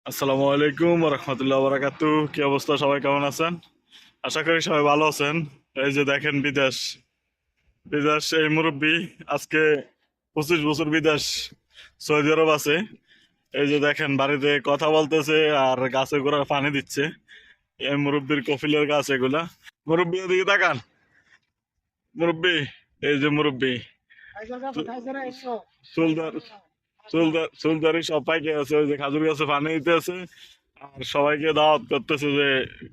আসসালামু আলাইকুম রহমতুল্লাহ বারাকাতু। কি অবস্থা, সবাই কেমন আছেন? আশা করি সবাই ভালো আছেন। এই যে দেখেন, বিদেশ বিদেশ এই মুরব্বী আজকে 25 বছর বিদেশ, সৌদি আরব আছে। এই যে দেখেন, বাড়িতে কথা বলতেছে আর গাছে গোড়ার পানি দিচ্ছে। এই মুরব্বীর কফিলের গাছ এগুলা। মুরব্বী ওদিকে তাকান, মুরব্বী, এই যে মুরব্বী চুলদার চুলদারি সব পাইকে আছে। ওই যে খাজুর গাছে পানি দিতে আছে আর সবাইকে দাওয়াত করতেছে যে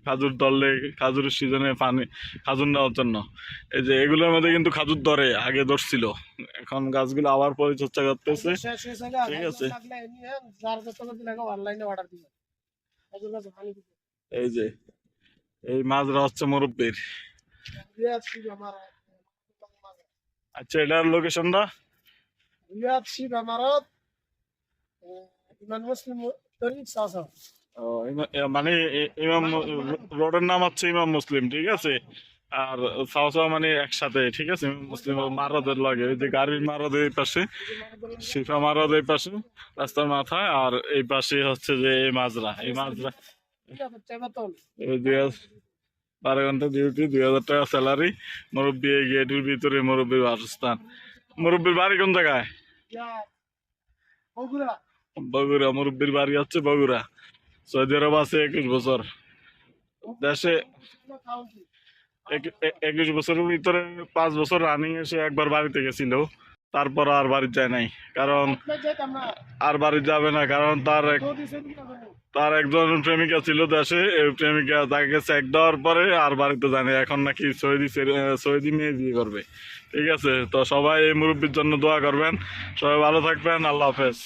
খাজুর ধরলে খাজুরের সিজনে পানি, খাজুর নেওয়ার জন্য। এই যে এগুলোর মধ্যে কিন্তু খাজুর ধরে, আগে ধরছিল, এখন গাছগুলো আবার পরিচর্যা করতেছে। ঠিক আছে, এই যে এই মাছরা হচ্ছে মুরব্বীর। আচ্ছা, এটার লোকেশনটা মানে ইমাম রোডের নাম হচ্ছে ইমাম মুসলিম, ঠিক আছে। আর সাওসা মানে একসাথে, ঠিক আছে। ইমাম মুসলিম মারদের লাগে, ওই যে গাড়ির মারদ এই পাশে, শিফা মারদ এই পাশে রাস্তার মাথায়, আর এই পাশে হচ্ছে যে এই মাজরা এই 12 ঘন্টা ডিউটি, 2000 টাকা স্যালারি। মুরব্বী এই গেটের ভিতরে মুরব্বীর বাসস্থান। মুরব্বীর বাড়ি কোন জায়গায়? বগুড়া। মুরব্বীর বাড়ি হচ্ছে বগুড়া। সৌদি আরব আছে 21 বছর দেশে। 21 বছরের ভিতরে 5 বছর রানিং এসে একবার বাড়িতে গেছিল, তারপর আর বাড়ি যায় নাই। কারণ আর বাড়ি যাবে না, কারণ তার একজন প্রেমিকা ছিল দেশে। এই প্রেমিকা তাকে চেক দেওয়ার পরে আর বাড়িতে যায় না। এখন নাকি সৌদি মেয়ে বিয়ে করবে। ঠিক আছে, তো সবাই এই মুরব্বীর জন্য দোয়া করবেন। সবাই ভালো থাকবেন। আল্লাহ হাফেজ।